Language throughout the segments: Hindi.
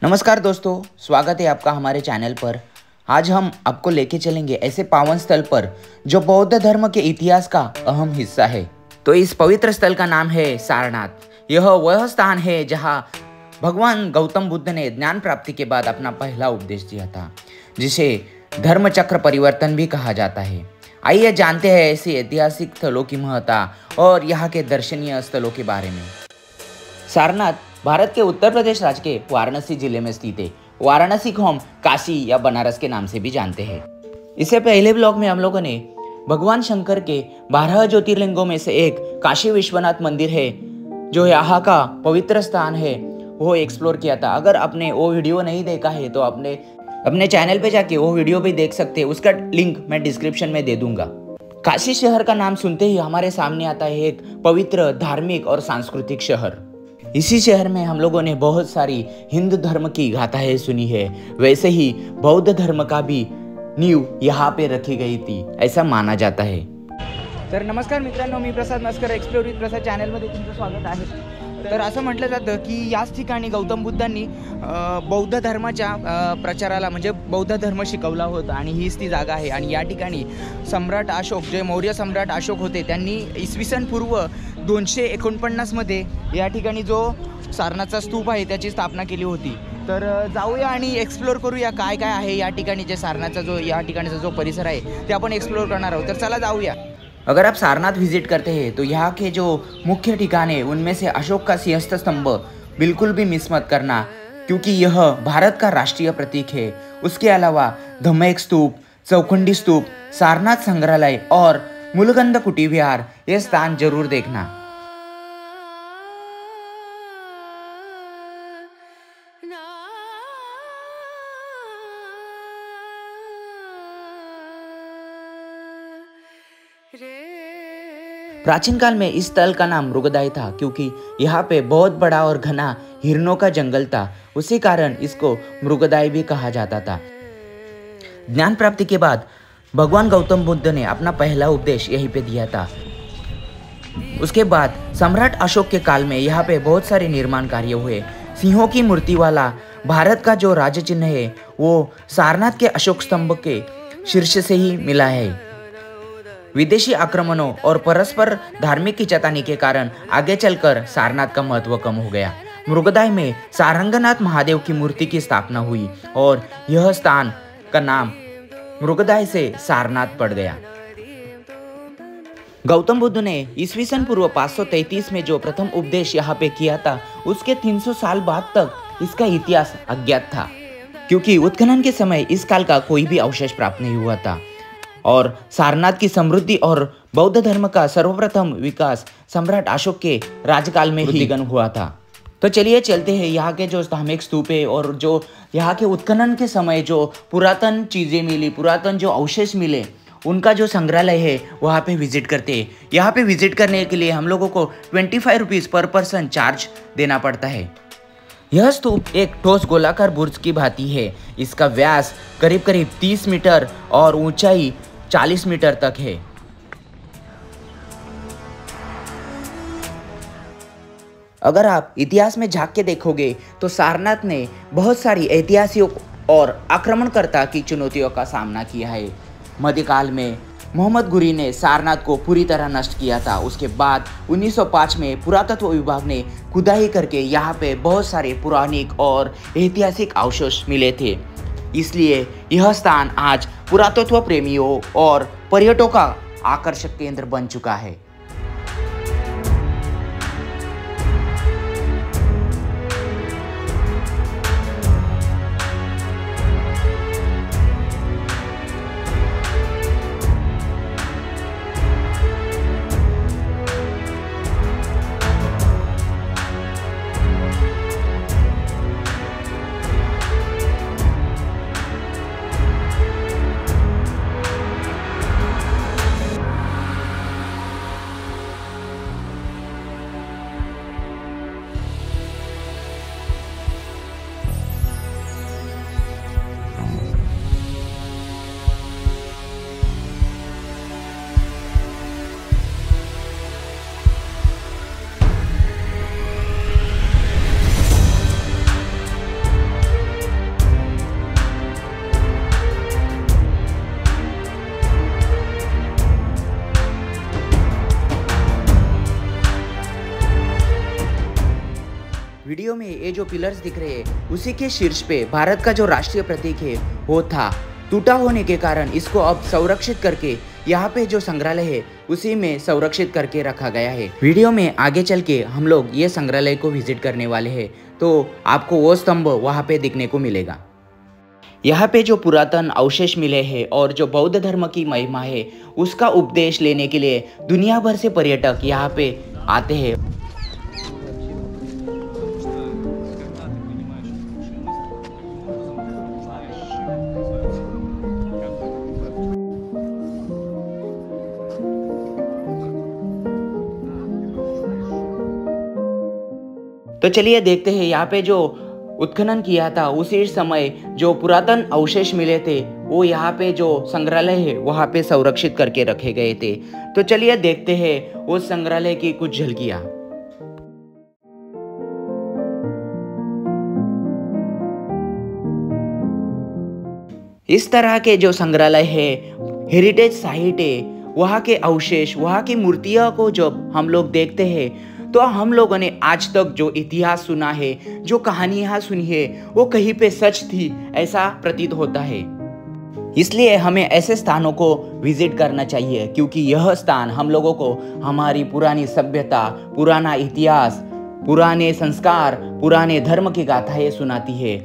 नमस्कार दोस्तों, स्वागत है आपका हमारे चैनल पर। आज हम आपको लेके चलेंगे ऐसे पावन स्थल पर जो बौद्ध धर्म के इतिहास का अहम हिस्सा है। तो इस पवित्र स्थल का नाम है सारनाथ। यह वह स्थान है जहां भगवान गौतम बुद्ध ने ज्ञान प्राप्ति के बाद अपना पहला उपदेश दिया था, जिसे धर्म चक्र परिवर्तन भी कहा जाता है। आइए जानते हैं ऐसे ऐतिहासिक स्थलों की महत्ता और यहाँ के दर्शनीय स्थलों के बारे में। सारनाथ भारत के उत्तर प्रदेश राज्य के वाराणसी जिले में स्थित है। वाराणसी को हम काशी या बनारस के नाम से भी जानते हैं। इससे पहले ब्लॉग में हम लोगों ने भगवान शंकर के 12 ज्योतिर्लिंगों में से एक काशी विश्वनाथ मंदिर है, जो यहाँ का पवित्र स्थान है, वो एक्सप्लोर किया था। अगर आपने वो वीडियो नहीं देखा है तो अपने चैनल पे जाके वो वीडियो भी देख सकते हैं। उसका लिंक मैं डिस्क्रिप्शन में दे दूंगा। काशी शहर का नाम सुनते ही हमारे सामने आता है एक पवित्र, धार्मिक और सांस्कृतिक शहर। इसी शहर में हम लोगों ने बहुत सारी हिंदू धर्म की गाथाएं सुनी है। वैसे ही बौद्ध धर्म का भी नींव यहाँ पे रखी गई थी, ऐसा माना जाता है। तर नमस्कार मित्रांनो, मी प्रसाद मस्कर, एक्सप्लोर विथ प्रसाद चॅनलमध्ये तुमचं स्वागत आहे। तर असं म्हटलं जातं की याच ठिकाणी गौतम बुद्धांनी बौद्ध धर्माच्या प्रचाराला म्हणजे बौद्ध धर्म शिकवला होता आणि हीच ती जागा आहे। आणि या ठिकाणी सम्राट अशोक, जे मौर्य सम्राट अशोक होते, त्यांनी इसवी सन पूर्व 249 मध्ये या ठिकाणी जो सारनाथचा स्तूप आहे त्याची स्थापना केली होती। तर जाऊया आणि एक्सप्लोर करूया काय काय आहे या ठिकाणी। जे सारनाथचा जो या ठिकाणचा जो परिसर आहे ते आपण एक्सप्लोर करणार आहोत। तर चला जाऊया। अगर आप सारनाथ विजिट करते हैं तो यहाँ के जो मुख्य ठिकान है उनमें से अशोक का सिंहस्थ स्तंभ बिल्कुल भी मिस मत करना, क्योंकि यह भारत का राष्ट्रीय प्रतीक है। उसके अलावा धम्मेक स्तूप, चौखंडी स्तूप, सारनाथ संग्रहालय और मूलगंध कुटी विहार, ये स्थान जरूर देखना। प्राचीन काल में इस स्थल का नाम मृगदाई था, क्योंकि यहाँ पे बहुत बड़ा और घना हिरणों का जंगल था। उसी कारण इसको मृगदाई भी कहा जाता था। ज्ञान प्राप्ति के बाद भगवान गौतम बुद्ध ने अपना पहला उपदेश यहीं पे दिया था। उसके बाद सम्राट अशोक के काल में यहाँ पे बहुत सारे निर्माण कार्य हुए। सिंहों की मूर्ति वाला भारत का जो राज्य चिन्ह है वो सारनाथ के अशोक स्तंभ के शीर्ष से ही मिला है। विदेशी आक्रमणों और परस्पर धार्मिक खींचातानी के कारण आगे चलकर सारनाथ का महत्व कम हो गया। मृगदाई में सारंगनाथ महादेव की मूर्ति की स्थापना हुई और यह स्थान का नाम मृगदाई से सारनाथ पड़ गया। गौतम बुद्ध ने ईस्वी सन पूर्व 533 में जो प्रथम उपदेश यहाँ पे किया था, उसके 300 साल बाद तक इसका इतिहास अज्ञात था, क्योंकि उत्खनन के समय इस काल का कोई भी अवशेष प्राप्त नहीं हुआ था। और सारनाथ की समृद्धि और बौद्ध धर्म का सर्वप्रथम विकास सम्राट अशोक के राजकाल में ही हुआ था। तो चलिए चलते हैं यहाँ के जो धार्मिक स्तूप है और जो यहाँ के उत्खनन के समय जो पुरातन चीज़ें मिली, पुरातन जो अवशेष मिले, उनका जो संग्रहालय है वहाँ पे विजिट करते हैं। यहाँ पे विजिट करने के लिए हम लोगों को 25 रुपीज़ पर पर्सन चार्ज देना पड़ता है। यह स्तूप एक ठोस गोलाकार बुर्ज की भांति है। इसका व्यास करीब करीब 30 मीटर और ऊंचाई 40 मीटर तक है। अगर आप इतिहास में झांक के देखोगे तो सारनाथ ने बहुत सारी ऐतिहासिक और आक्रमणकर्ता की चुनौतियों का सामना किया है। मध्यकाल में मोहम्मद घुरी ने सारनाथ को पूरी तरह नष्ट किया था। उसके बाद 1905 में पुरातत्व विभाग ने खुदाई करके यहाँ पे बहुत सारे पुरानिक और ऐतिहासिक अवशेष मिले थे। इसलिए यह स्थान आज पुरातत्व प्रेमियों और पर्यटकों का आकर्षक केंद्र बन चुका है। वीडियो में ये जो पिलर्स दिख रहे हैं उसी के शीर्ष पे भारत का जो राष्ट्रीय प्रतीक है वो था। टूटा होने के कारण इसको अब संरक्षित करके यहाँ पे जो संग्रहालय है उसी में संरक्षित करके रखा गया है। वीडियो में आगे चल के हम लोग ये संग्रहालय को विजिट करने वाले हैं, तो आपको वो स्तंभ वहाँ पे दिखने को मिलेगा। यहाँ पे जो पुरातन अवशेष मिले हैं और जो बौद्ध धर्म की महिमा है उसका उपदेश लेने के लिए दुनिया भर से पर्यटक यहाँ पे आते हैं। तो चलिए देखते हैं यहाँ पे जो उत्खनन किया था उसी समय जो पुरातन अवशेष मिले थे वो यहाँ पे जो संग्रहालय है वहाँ पे संरक्षित करके रखे गए थे। तो चलिए देखते हैं उस संग्रहालय की कुछ झलकियाँ। इस तरह के जो संग्रहालय है, हेरिटेज साइट है, वहाँ के अवशेष, वहाँ की मूर्तियों को जब हम लोग देखते हैं तो हम लोगों ने आज तक जो इतिहास सुना है, जो कहानियाँ सुनी है, वो कहीं पे सच थी ऐसा प्रतीत होता है। इसलिए हमें ऐसे स्थानों को विजिट करना चाहिए क्योंकि यह स्थान हम लोगों को हमारी पुरानी सभ्यता, पुराना इतिहास, पुराने संस्कार, पुराने धर्म की गाथाएं सुनाती है।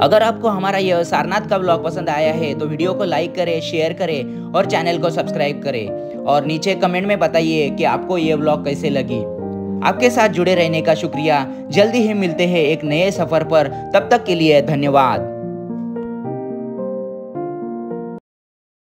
अगर आपको हमारा यह सारनाथ का व्लॉग पसंद आया है तो वीडियो को लाइक करें, शेयर करें और चैनल को सब्सक्राइब करें और नीचे कमेंट में बताइए कि आपको ये व्लॉग कैसे लगी। आपके साथ जुड़े रहने का शुक्रिया। जल्दी ही मिलते हैं एक नए सफर पर, तब तक के लिए धन्यवाद।